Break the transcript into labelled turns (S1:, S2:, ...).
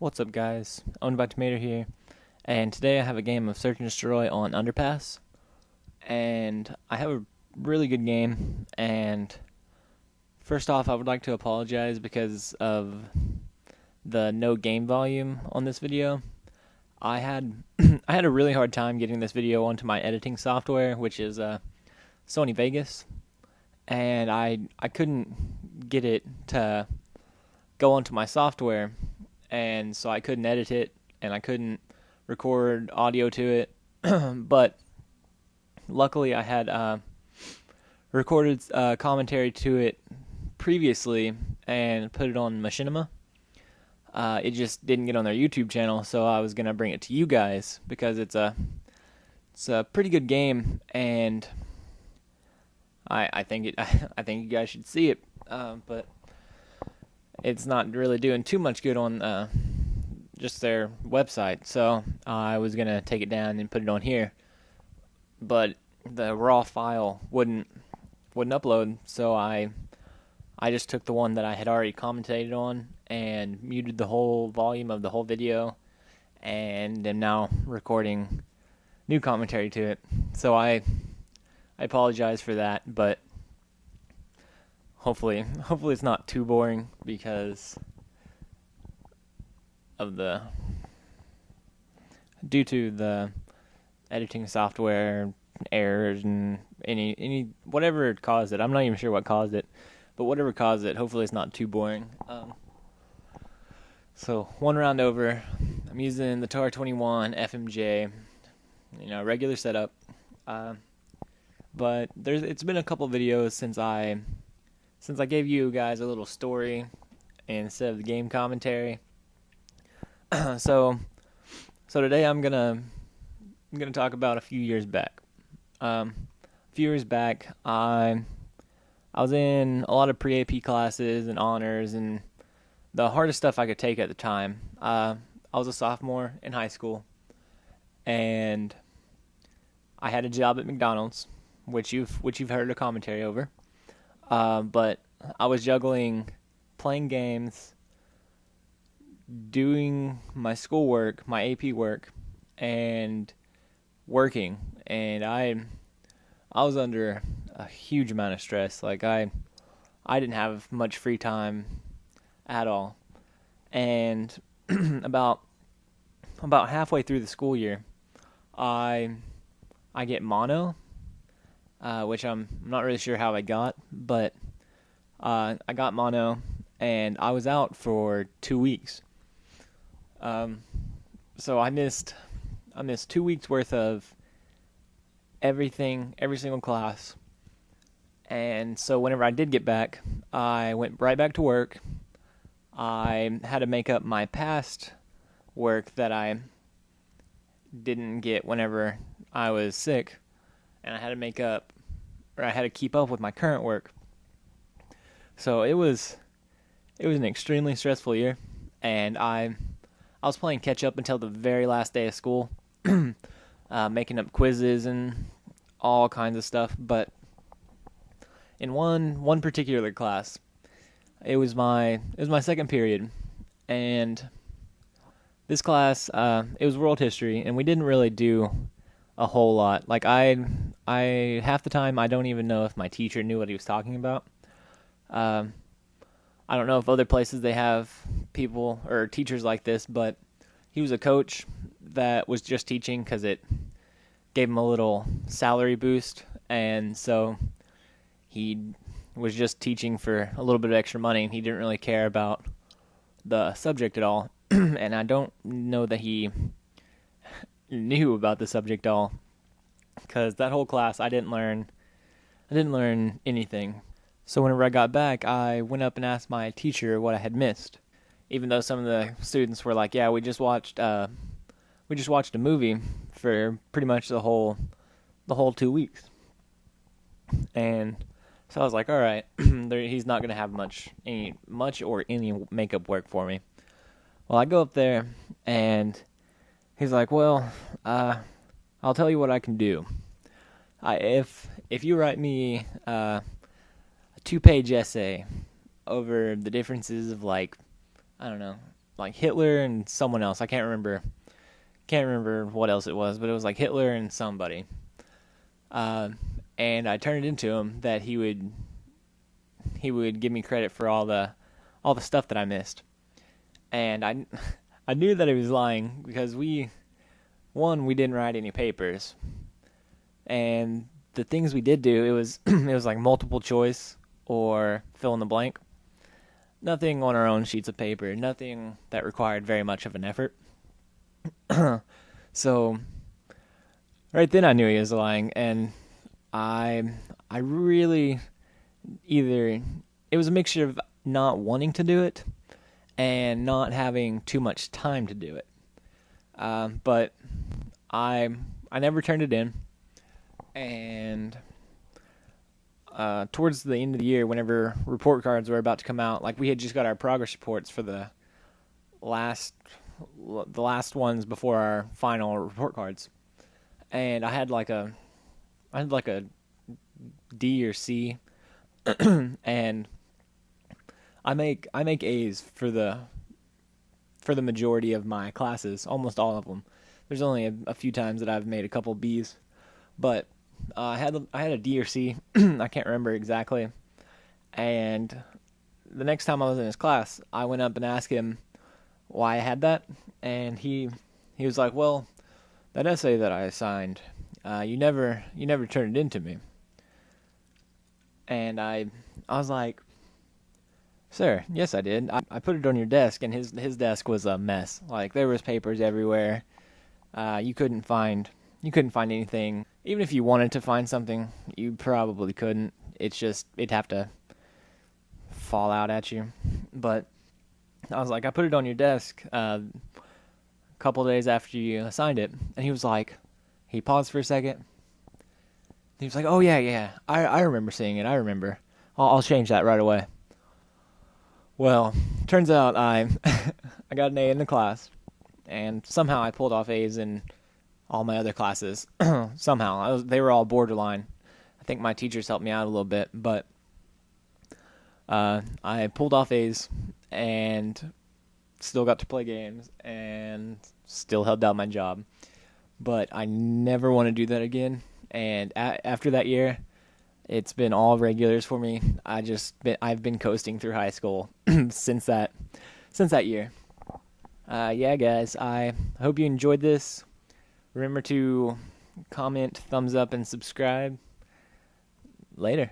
S1: What's up, guys? Ownedbytamater here, and today I have a game of Search and Destroy on Underpass, and I have a really good game. And first off, I would like to apologize because of the no game volume on this video. I had I had a really hard time getting this video onto my editing software, which is Sony Vegas, and I couldn't get it to go onto my software, and so I couldn't edit it, and I couldn't record audio to it. But luckily, I had recorded commentary to it previously and put it on Machinima. It just didn't get on their YouTube channel, so I was gonna bring it to you guys because it's a pretty good game, and I think I think you guys should see it. But it's not really doing too much good on just their website, so I was gonna take it down and put it on here, but the raw file wouldn't upload, so I just took the one that I had already commentated on and muted the whole volume of the whole video, and am now recording new commentary to it. So I apologize for that, but hopefully it's not too boring because of due to the editing software errors and any whatever caused it. I'm not even sure what caused it, but whatever caused it, hopefully it's not too boring. So one round over, I'm using the Tar21 FMJ, regular setup. But it's been a couple videos since I gave you guys a little story instead of the game commentary. So today I'm gonna talk about a few years back. A few years back, I was in a lot of pre-AP classes and honors, and the hardest stuff I could take at the time. I was a sophomore in high school, and I had a job at McDonald's, which you've heard a commentary over. But I was juggling playing games, doing my schoolwork, my AP work, and working, and I was under a huge amount of stress. Like I didn't have much free time at all. And about halfway through the school year, I get mono, which I'm not really sure how I got, but I got mono, and I was out for 2 weeks. So I missed 2 weeks worth of everything, every single class. And so whenever I did get back, I went right back to work. I had to make up my past work that I didn't get whenever I was sick, and I had to keep up with my current work. So it was an extremely stressful year, and I was playing catch up until the very last day of school, making up quizzes and all kinds of stuff. But in one particular class, it was my second period, and this class, it was world history, and we didn't really do a whole lot. Like I half the time I don't even know if my teacher knew what he was talking about. I don't know if other places they have people or teachers like this, but he was a coach that was just teaching because it gave him a little salary boost, and so he was just teaching for a little bit of extra money, and he didn't really care about the subject at all. And I don't know that he knew about the subject at all, because that whole class I didn't learn anything. So whenever I got back, I went up and asked my teacher what I had missed, even though some of the students were like, "Yeah, we just watched a movie for pretty much the whole 2 weeks." And so I was like, "All right, he's not gonna have any makeup work for me." Well, I go up there, and he's like, "Well, I'll tell you what I can do. If you write me a 2-page essay over the differences of, like, I don't know, like Hitler and someone else. I can't remember what else it was, but it was like Hitler and somebody. And I turned it into him that he would give me credit for all the stuff that I missed. And I knew that he was lying because we didn't write any papers. And the things we did do, it was it was like multiple choice or fill in the blank. Nothing on our own sheets of paper, nothing that required very much of an effort. So right then I knew he was lying, and I really either it was a mixture of not wanting to do it and not having too much time to do it. But I never turned it in, and towards the end of the year, whenever report cards were about to come out, like we had just got our progress reports for the last ones before our final report cards, and I had like a D or C, and I make A's for the majority of my classes, almost all of them. There's only a few times that I've made a couple B's, but I had a D or C. I can't remember exactly. And the next time I was in his class, I went up and asked him why I had that, and he was like, "Well, that essay that I assigned, you never turned it in to me." And I was like, "Sir, yes I did. I put it on your desk," and his desk was a mess. Like there was papers everywhere. You couldn't find anything. Even if you wanted to find something, you probably couldn't. It'd have to fall out at you. But I was like, "I put it on your desk a couple days after you assigned it," and he was like, he paused for a second. He was like, "Oh yeah, I remember seeing it. I remember. I'll change that right away." Well, turns out I got an A in the class, and somehow I pulled off A's in all my other classes. Somehow they were all borderline. I think my teachers helped me out a little bit, but I pulled off A's and still got to play games and still held down my job. But I never want to do that again. And after that year, it's been all regulars for me. I've been coasting through high school since that year. Yeah, guys, I hope you enjoyed this. Remember to comment, thumbs up, and subscribe. Later.